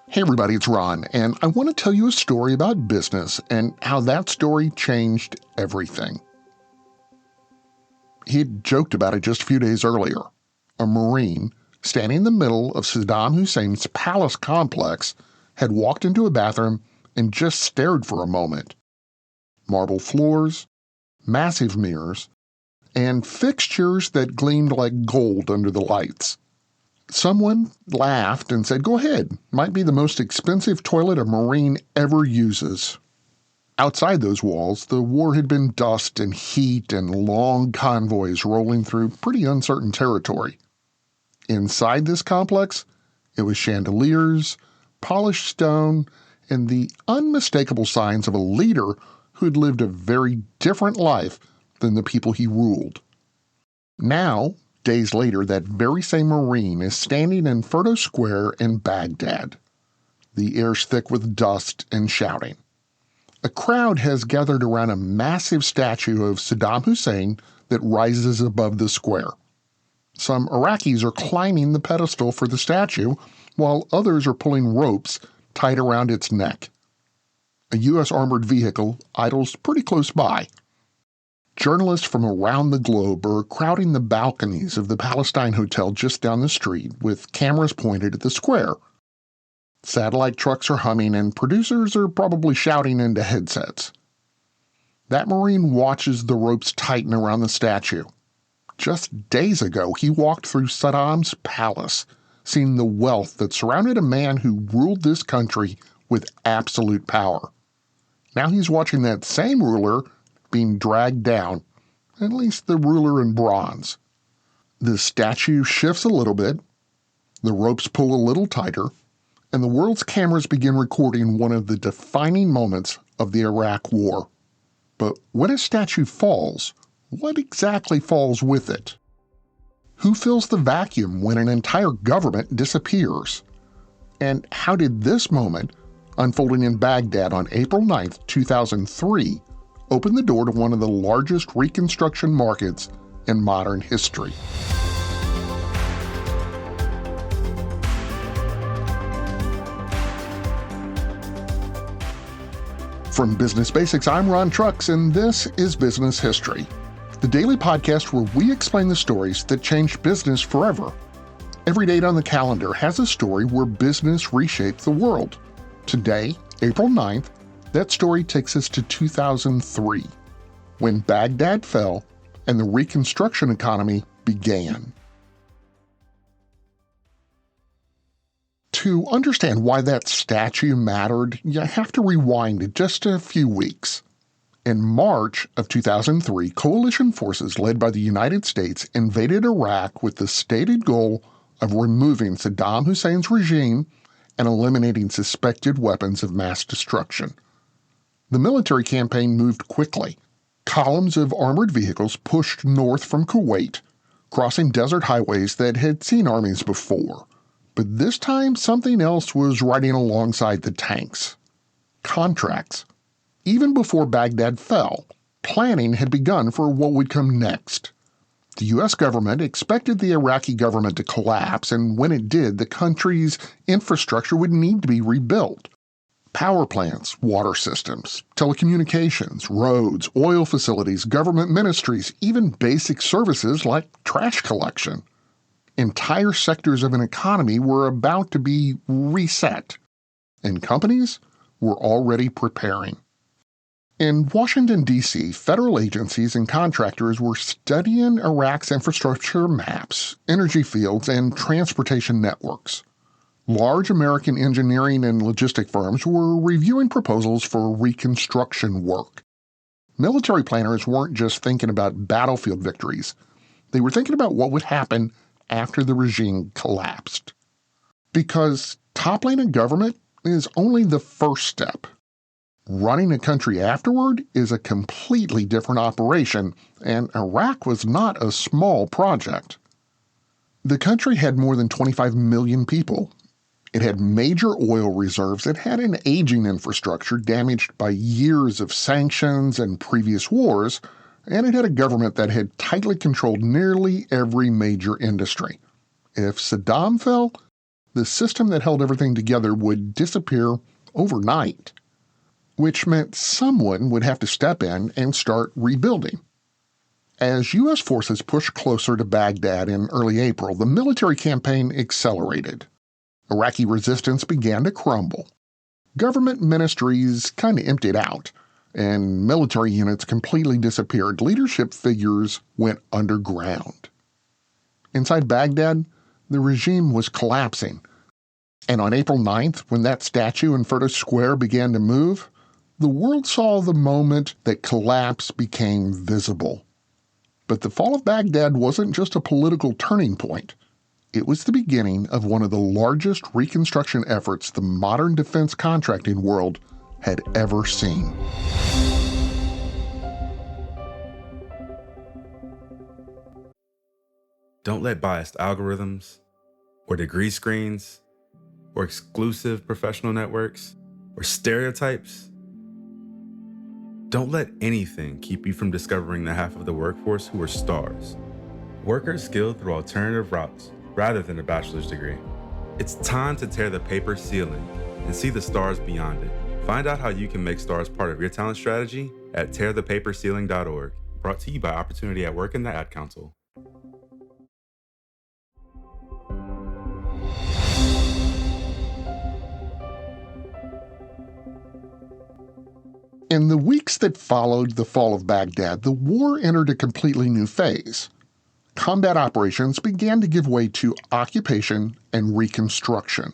Hey everybody, it's Ron, and I want to tell you a story about business and how that story changed everything. He had joked about it just a few days earlier. A Marine, standing in the middle of Saddam Hussein's palace complex, had walked into a bathroom and just stared for a moment. Marble floors, massive mirrors, and fixtures that gleamed like gold under the lights. Someone laughed and said, "Go ahead, might be the most expensive toilet a Marine ever uses." Outside those walls, the war had been dust and heat and long convoys rolling through pretty uncertain territory. Inside this complex, it was chandeliers, polished stone, and the unmistakable signs of a leader who had lived a very different life than the people he ruled. Now, days later, that very same Marine is standing in Ferdo Square in Baghdad. The air's thick with dust and shouting. A crowd has gathered around a massive statue of Saddam Hussein that rises above the square. Some Iraqis are climbing the pedestal for the statue, while others are pulling ropes tied around its neck. A U.S. armored vehicle idles pretty close by. Journalists from around the globe are crowding the balconies of the Palestine Hotel just down the street with cameras pointed at the square. Satellite trucks are humming and producers are probably shouting into headsets. That Marine watches the ropes tighten around the statue. Just days ago, he walked through Saddam's palace, seeing the wealth that surrounded a man who ruled this country with absolute power. Now he's watching that same ruler being dragged down, at least the ruler in bronze. The statue shifts a little bit, the ropes pull a little tighter, and the world's cameras begin recording one of the defining moments of the Iraq War. But when a statue falls, what exactly falls with it? Who fills the vacuum when an entire government disappears? And how did this moment, unfolding in Baghdad on April 9, 2003, open the door to one of the largest reconstruction markets in modern history? From Business Basics, I'm Ron Trucks, and this is Business History, the daily podcast where we explain the stories that changed business forever. Every date on the calendar has a story where business reshaped the world. Today, April 9th, that story takes us to 2003, when Baghdad fell and the Reconstruction economy began. To understand why that statue mattered, you have to rewind just a few weeks. In March of 2003, coalition forces led by the United States invaded Iraq with the stated goal of removing Saddam Hussein's regime and eliminating suspected weapons of mass destruction. The military campaign moved quickly. Columns of armored vehicles pushed north from Kuwait, crossing desert highways that had seen armies before. But this time, something else was riding alongside the tanks. Contracts. Even before Baghdad fell, planning had begun for what would come next. The U.S. government expected the Iraqi government to collapse, and when it did, the country's infrastructure would need to be rebuilt. Power plants, water systems, telecommunications, roads, oil facilities, government ministries, even basic services like trash collection. Entire sectors of an economy were about to be reset, and companies were already preparing. In Washington, D.C., federal agencies and contractors were studying Iraq's infrastructure maps, energy fields, and transportation networks. Large American engineering and logistic firms were reviewing proposals for reconstruction work. Military planners weren't just thinking about battlefield victories. They were thinking about what would happen after the regime collapsed. Because toppling a government is only the first step. Running a country afterward is a completely different operation, and Iraq was not a small project. The country had more than 25 million people. It had major oil reserves. It had an aging infrastructure damaged by years of sanctions and previous wars, and it had a government that had tightly controlled nearly every major industry. If Saddam fell, the system that held everything together would disappear overnight, which meant someone would have to step in and start rebuilding. As U.S. forces pushed closer to Baghdad in early April, the military campaign accelerated. Iraqi resistance began to crumble. Government ministries kind of emptied out, and military units completely disappeared. Leadership figures went underground. Inside Baghdad, the regime was collapsing. And on April 9th, when that statue in Firdos Square began to move, the world saw the moment that collapse became visible. But the fall of Baghdad wasn't just a political turning point. It was the beginning of one of the largest reconstruction efforts the modern defense contracting world had ever seen. Don't let biased algorithms, or degree screens, or exclusive professional networks, or stereotypes. Don't let anything keep you from discovering the half of the workforce who are stars. Workers skilled through alternative routes rather than a bachelor's degree. It's time to tear the paper ceiling and see the stars beyond it. Find out how you can make stars part of your talent strategy at tearthepaperceiling.org. Brought to you by Opportunity at Work and the Ad Council. In the weeks that followed the fall of Baghdad, the war entered a completely new phase. Combat operations began to give way to occupation and reconstruction.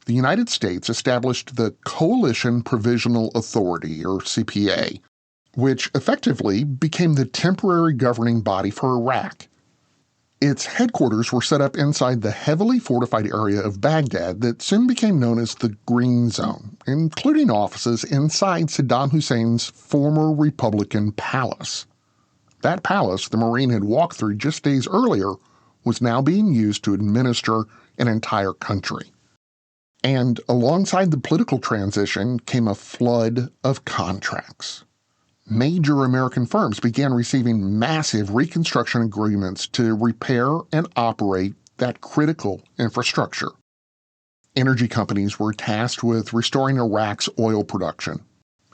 The United States established the Coalition Provisional Authority, or CPA, which effectively became the temporary governing body for Iraq. Its headquarters were set up inside the heavily fortified area of Baghdad that soon became known as the Green Zone, including offices inside Saddam Hussein's former Republican palace. That palace the Marine had walked through just days earlier was now being used to administer an entire country. And alongside the political transition came a flood of contracts. Major American firms began receiving massive reconstruction agreements to repair and operate that critical infrastructure. Energy companies were tasked with restoring Iraq's oil production.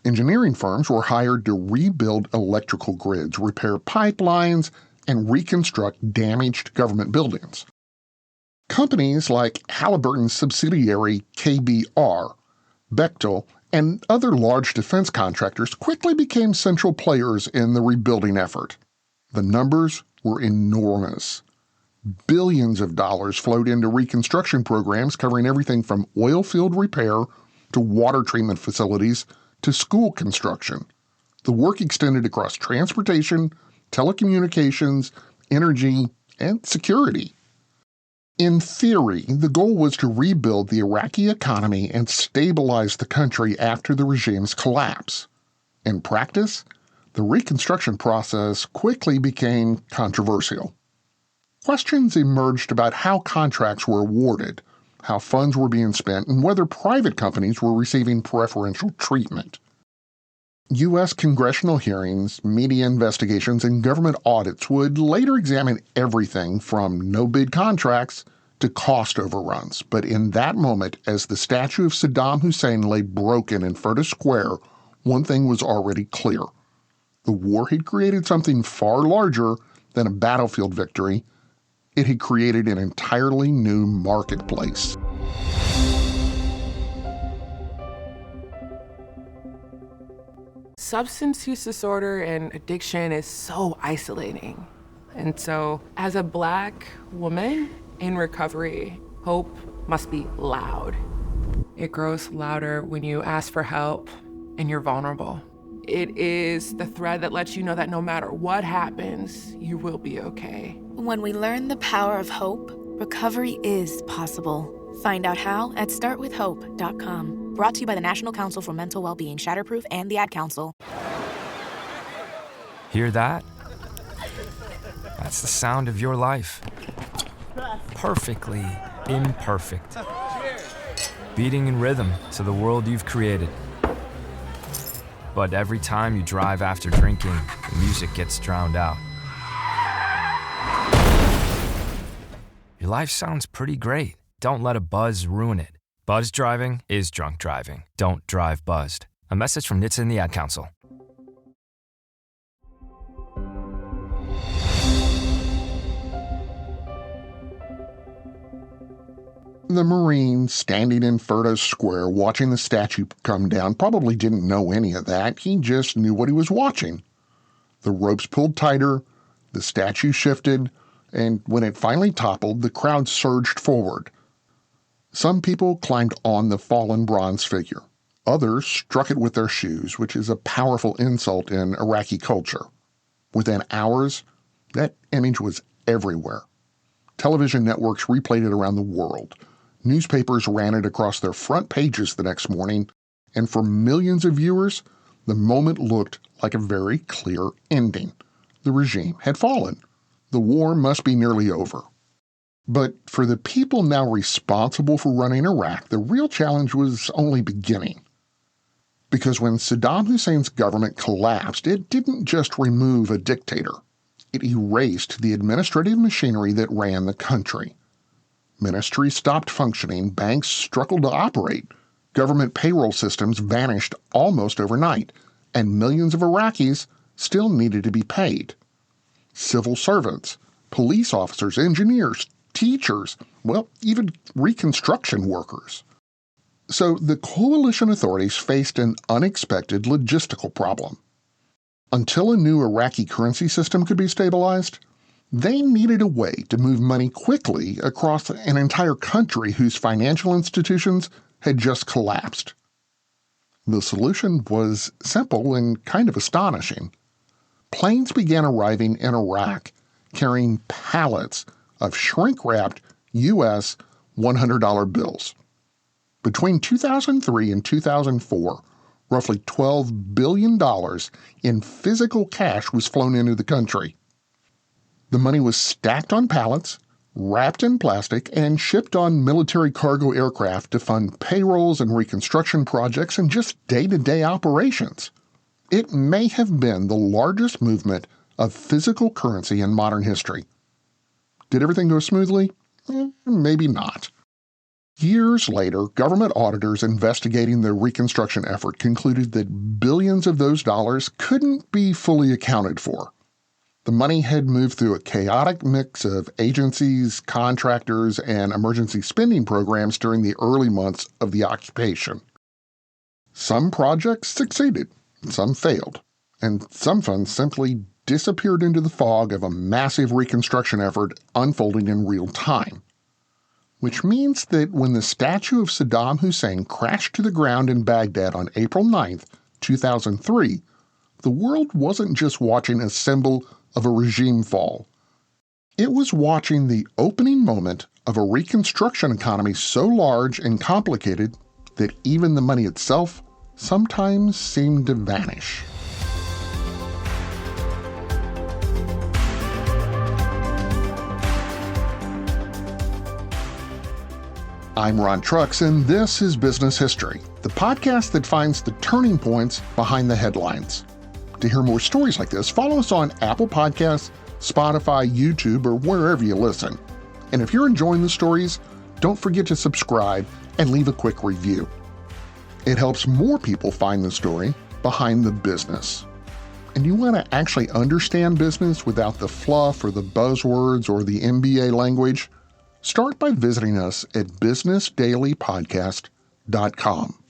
Engineering firms were hired to rebuild electrical grids, repair pipelines, and reconstruct damaged government buildings. Companies like Halliburton's subsidiary KBR, Bechtel, and other large defense contractors quickly became central players in the rebuilding effort. The numbers were enormous. Billions of dollars flowed into reconstruction programs covering everything from oil field repair to water treatment facilities to school construction. The work extended across transportation, telecommunications, energy, and security. In theory, the goal was to rebuild the Iraqi economy and stabilize the country after the regime's collapse. In practice, the reconstruction process quickly became controversial. Questions emerged about how contracts were awarded, how funds were being spent, and whether private companies were receiving preferential treatment. U.S. congressional hearings, media investigations, and government audits would later examine everything from no-bid contracts to cost overruns. But in that moment, as the statue of Saddam Hussein lay broken in Firdos Square, one thing was already clear. The war had created something far larger than a battlefield victory. It had created an entirely new marketplace. Substance use disorder and addiction is so isolating. And so, as a Black woman in recovery, hope must be loud. It grows louder when you ask for help and you're vulnerable. It is the thread that lets you know that no matter what happens, you will be okay. When we learn the power of hope, recovery is possible. Find out how at startwithhope.com. Brought to you by the National Council for Mental Wellbeing, Shatterproof, and the Ad Council. Hear that? That's the sound of your life. Perfectly imperfect. Beating in rhythm to the world you've created. But every time you drive after drinking, the music gets drowned out. Your life sounds pretty great Don't let a buzz ruin it. Buzz driving is drunk driving. Don't drive buzzed. A message from NHTSA and the Ad Council. The Marine standing in Furta Square watching the statue come down probably didn't know any of that. He just knew what he was watching. The ropes pulled tighter, the statue shifted, and when it finally toppled, the crowd surged forward. Some people climbed on the fallen bronze figure. Others struck it with their shoes, which is a powerful insult in Iraqi culture. Within hours, that image was everywhere. Television networks replayed it around the world. Newspapers ran it across their front pages the next morning, and for millions of viewers, the moment looked like a very clear ending. The regime had fallen. The war must be nearly over. But for the people now responsible for running Iraq, the real challenge was only beginning. Because when Saddam Hussein's government collapsed, it didn't just remove a dictator. It erased the administrative machinery that ran the country. Ministries stopped functioning, banks struggled to operate, government payroll systems vanished almost overnight, and millions of Iraqis still needed to be paid. Civil servants, police officers, engineers, teachers, well, even reconstruction workers. So the coalition authorities faced an unexpected logistical problem. Until a new Iraqi currency system could be stabilized, they needed a way to move money quickly across an entire country whose financial institutions had just collapsed. The solution was simple and kind of astonishing. Planes began arriving in Iraq carrying pallets of shrink-wrapped U.S. $100 bills. Between 2003 and 2004, roughly $12 billion in physical cash was flown into the country. The money was stacked on pallets, wrapped in plastic, and shipped on military cargo aircraft to fund payrolls and reconstruction projects and just day-to-day operations. It may have been the largest movement of physical currency in modern history. Did everything go smoothly? Maybe not. Years later, government auditors investigating the reconstruction effort concluded that billions of those dollars couldn't be fully accounted for. The money had moved through a chaotic mix of agencies, contractors, and emergency spending programs during the early months of the occupation. Some projects succeeded, some failed, and some funds simply disappeared into the fog of a massive reconstruction effort unfolding in real time. Which means that when the statue of Saddam Hussein crashed to the ground in Baghdad on April 9, 2003, the world wasn't just watching a symbol of a regime fall. It was watching the opening moment of a reconstruction economy so large and complicated that even the money itself sometimes seemed to vanish. I'm Ron Trucks, and this is Business History, the podcast that finds the turning points behind the headlines. To hear more stories like this, follow us on Apple Podcasts, Spotify, YouTube, or wherever you listen. And if you're enjoying the stories, don't forget to subscribe and leave a quick review. It helps more people find the story behind the business. And you want to actually understand business without the fluff or the buzzwords or the MBA language? Start by visiting us at businessdailypodcast.com.